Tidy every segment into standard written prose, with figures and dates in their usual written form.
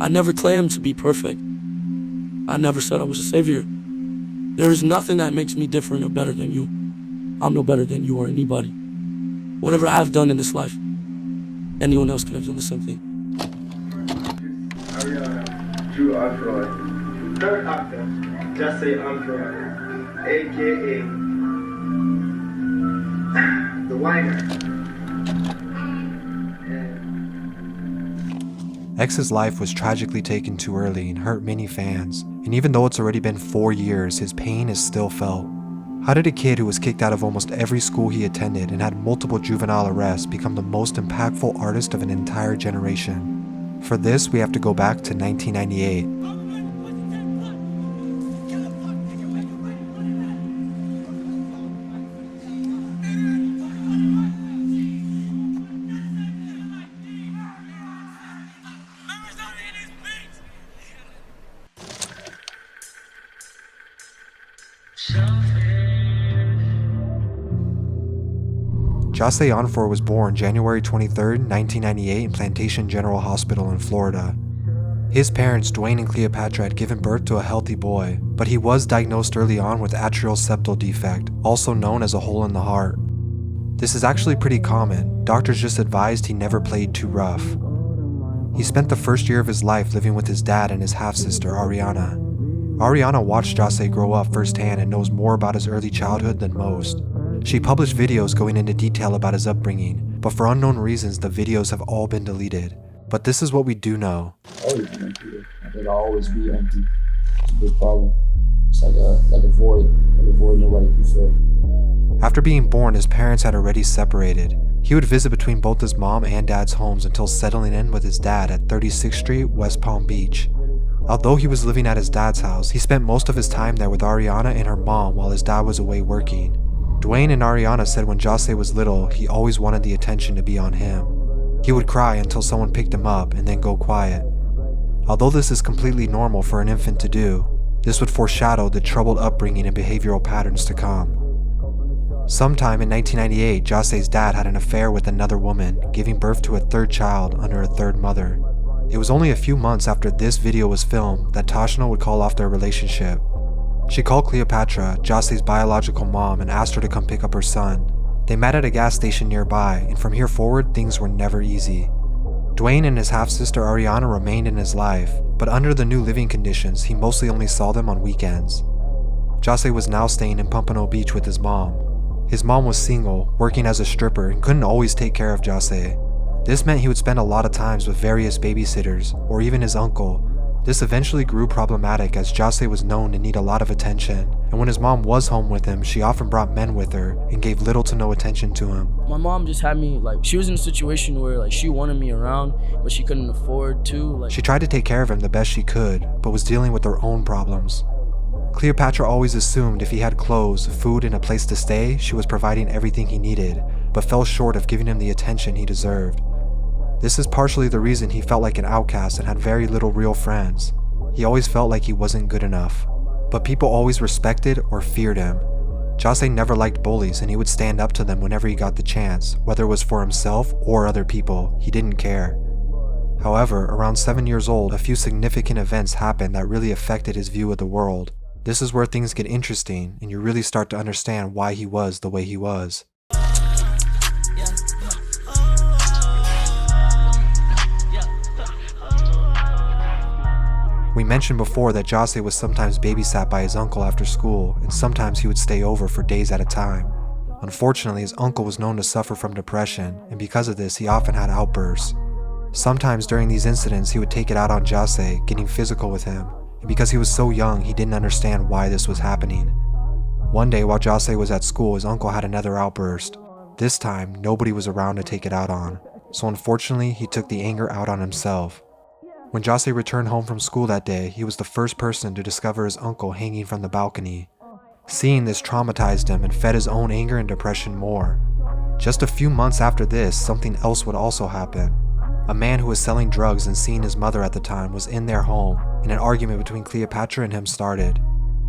I never claimed to be perfect. I never said I was a savior. There is nothing that makes me different or better than you. I'm no better than you or anybody. Whatever I've done in this life, anyone else could have done the same thing. Drew Android. Third actor, just say Android, aka the whiner. X's life was tragically taken too early and hurt many fans, and even though it's already been 4 years, his pain is still felt. How did a kid who was kicked out of almost every school he attended and had multiple juvenile arrests become the most impactful artist of an entire generation? For this, we have to go back to 1998. Jahseh Onfor was born January 23, 1998 in Plantation General Hospital in Florida. His parents, Dwayne and Cleopatra, had given birth to a healthy boy, but he was diagnosed early on with atrial septal defect, also known as a hole in the heart. This is actually pretty common. Doctors just advised he never played too rough. He spent the first year of his life living with his dad and his half-sister, Ariana. Ariana watched Jahseh grow up firsthand and knows more about his early childhood than most. She published videos going into detail about his upbringing, but for unknown reasons the videos have all been deleted. But this is what we do know. Always been empty. It'll always be empty. It's a big problem. It's like a void nobody can fill. After being born, his parents had already separated. He would visit between both his mom and dad's homes until settling in with his dad at 36th Street, West Palm Beach. Although he was living at his dad's house, he spent most of his time there with Ariana and her mom while his dad was away working. Dwayne and Ariana said when Jahseh was little, he always wanted the attention to be on him. He would cry until someone picked him up and then go quiet. Although this is completely normal for an infant to do, this would foreshadow the troubled upbringing and behavioral patterns to come. Sometime in 1998, Jahseh's dad had an affair with another woman, giving birth to a third child under a third mother. It was only a few months after this video was filmed that Tashna would call off their relationship. She called Cleopatra, Jahseh's biological mom, and asked her to come pick up her son. They met at a gas station nearby, and from here forward, things were never easy. Dwayne and his half-sister Ariana remained in his life, but under the new living conditions, he mostly only saw them on weekends. Jahseh was now staying in Pompano Beach with his mom. His mom was single, working as a stripper, and couldn't always take care of Jahseh. This meant he would spend a lot of times with various babysitters, or even his uncle. This eventually grew problematic as Jahseh was known to need a lot of attention, and when his mom was home with him, she often brought men with her and gave little to no attention to him. My mom just had me, she was in a situation where, she wanted me around, but she couldn't afford to. She tried to take care of him the best she could, but was dealing with her own problems. Cleopatra always assumed if he had clothes, food, and a place to stay, she was providing everything he needed, but fell short of giving him the attention he deserved. This is partially the reason he felt like an outcast and had very little real friends. He always felt like he wasn't good enough. But people always respected or feared him. Jahseh never liked bullies and he would stand up to them whenever he got the chance, whether it was for himself or other people, he didn't care. However, around 7 years old, a few significant events happened that really affected his view of the world. This is where things get interesting and you really start to understand why he was the way he was. We mentioned before that Jahseh was sometimes babysat by his uncle after school, and sometimes he would stay over for days at a time. Unfortunately, his uncle was known to suffer from depression, and because of this, he often had outbursts. Sometimes during these incidents, he would take it out on Jahseh, getting physical with him, and because he was so young, he didn't understand why this was happening. One day while Jahseh was at school, his uncle had another outburst. This time, nobody was around to take it out on, so unfortunately, he took the anger out on himself. When Jahseh returned home from school that day, he was the first person to discover his uncle hanging from the balcony. Seeing this traumatized him and fed his own anger and depression more. Just a few months after this, something else would also happen. A man who was selling drugs and seeing his mother at the time was in their home, and an argument between Cleopatra and him started.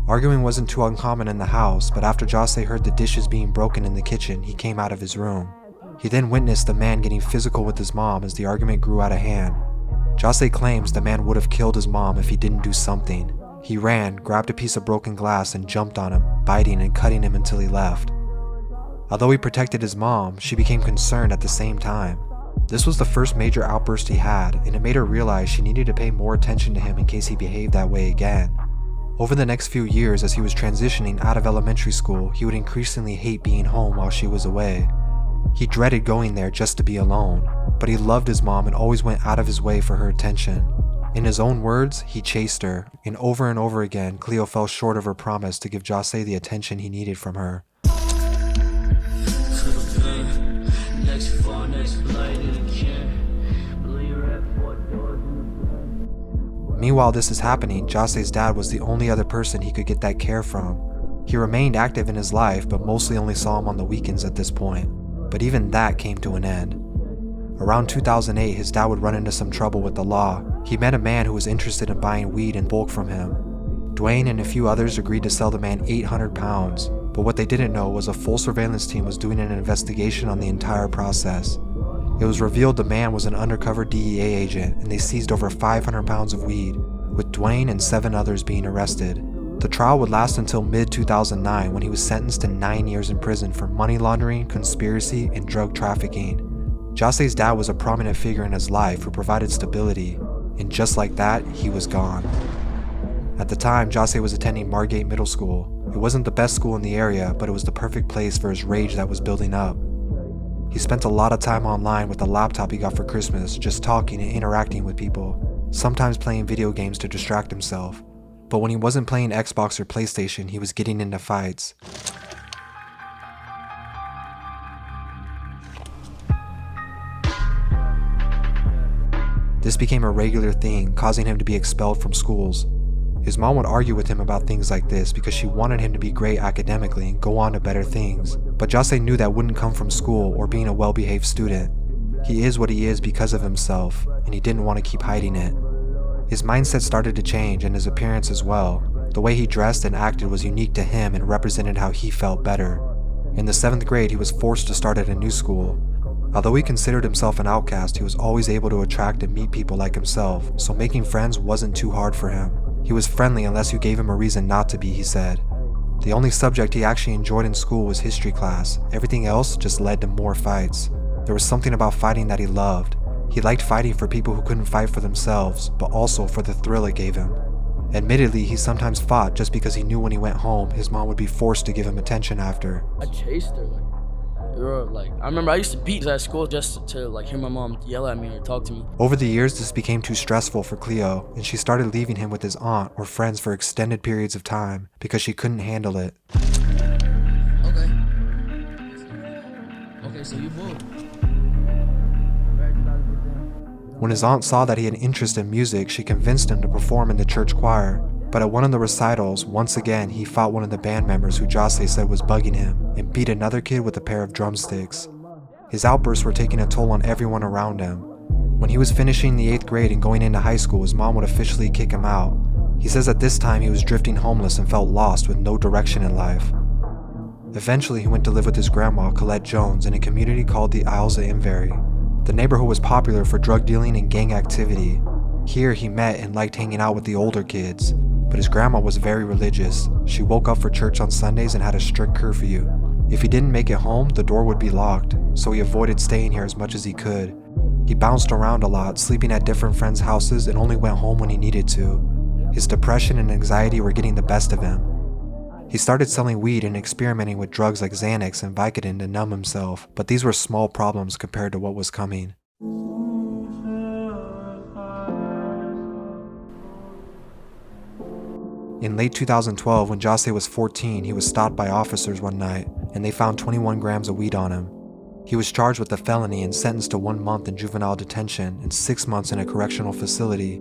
Arguing wasn't too uncommon in the house, but after Jahseh heard the dishes being broken in the kitchen, he came out of his room. He then witnessed the man getting physical with his mom as the argument grew out of hand. Jose claims the man would have killed his mom if he didn't do something. He ran, grabbed a piece of broken glass, and jumped on him, biting and cutting him until he left. Although he protected his mom, she became concerned at the same time. This was the first major outburst he had, and it made her realize she needed to pay more attention to him in case he behaved that way again. Over the next few years, as he was transitioning out of elementary school, he would increasingly hate being home while she was away. He dreaded going there just to be alone, but he loved his mom and always went out of his way for her attention. In his own words, he chased her, and over again, Cleo fell short of her promise to give Jose the attention he needed from her. Meanwhile this is happening, Jose's dad was the only other person he could get that care from. He remained active in his life, but mostly only saw him on the weekends at this point. But even that came to an end. Around 2008, his dad would run into some trouble with the law. He met a man who was interested in buying weed in bulk from him. Dwayne and a few others agreed to sell the man 800 pounds, but what they didn't know was a full surveillance team was doing an investigation on the entire process. It was revealed the man was an undercover DEA agent, and they seized over 500 pounds of weed, with Dwayne and 7 others being arrested. The trial would last until mid-2009 when he was sentenced to 9 years in prison for money laundering, conspiracy, and drug trafficking. Jose's dad was a prominent figure in his life who provided stability, and just like that, he was gone. At the time, Jose was attending Margate Middle School. It wasn't the best school in the area, but it was the perfect place for his rage that was building up. He spent a lot of time online with the laptop he got for Christmas, just talking and interacting with people, sometimes playing video games to distract himself. But when he wasn't playing Xbox or PlayStation, he was getting into fights. This became a regular thing, causing him to be expelled from schools. His mom would argue with him about things like this because she wanted him to be great academically and go on to better things. But Jose knew that wouldn't come from school or being a well-behaved student. He is what he is because of himself, and he didn't want to keep hiding it. His mindset started to change, and his appearance as well. The way he dressed and acted was unique to him and represented how he felt better. In the 7th grade, he was forced to start at a new school. Although he considered himself an outcast, he was always able to attract and meet people like himself, so making friends wasn't too hard for him. He was friendly unless you gave him a reason not to be, he said. The only subject he actually enjoyed in school was history class. Everything else just led to more fights. There was something about fighting that he loved. He liked fighting for people who couldn't fight for themselves, but also for the thrill it gave him. Admittedly, he sometimes fought just because he knew when he went home, his mom would be forced to give him attention after. I chased her, I remember I used to beat at school just to hear my mom yell at me or talk to me. Over the years, this became too stressful for Cleo, and she started leaving him with his aunt or friends for extended periods of time because she couldn't handle it. Okay, so you moved. When his aunt saw that he had interest in music, she convinced him to perform in the church choir. But at one of the recitals, once again, he fought one of the band members who Jose said was bugging him and beat another kid with a pair of drumsticks. His outbursts were taking a toll on everyone around him. When he was finishing the 8th grade and going into high school, his mom would officially kick him out. He says at this time he was drifting homeless and felt lost with no direction in life. Eventually, he went to live with his grandma, Colette Jones, in a community called the Isles of Inverry. The neighborhood was popular for drug dealing and gang activity. Here, he met and liked hanging out with the older kids. But his grandma was very religious. She woke up for church on Sundays and had a strict curfew. If he didn't make it home, the door would be locked, so he avoided staying here as much as he could. He bounced around a lot, sleeping at different friends' houses and only went home when he needed to. His depression and anxiety were getting the best of him. He started selling weed and experimenting with drugs like Xanax and Vicodin to numb himself, but these were small problems compared to what was coming. In late 2012, when Jose was 14, he was stopped by officers one night, and they found 21 grams of weed on him. He was charged with a felony and sentenced to 1 month in juvenile detention and 6 months in a correctional facility.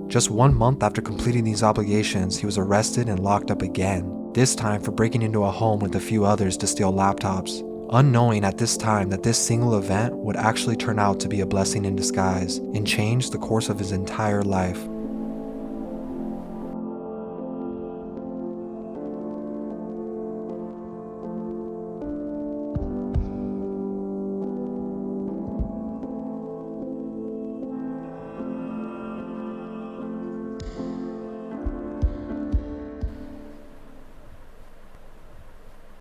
Just 1 month after completing these obligations, he was arrested and locked up again, this time for breaking into a home with a few others to steal laptops, unknowing at this time that this single event would actually turn out to be a blessing in disguise and change the course of his entire life.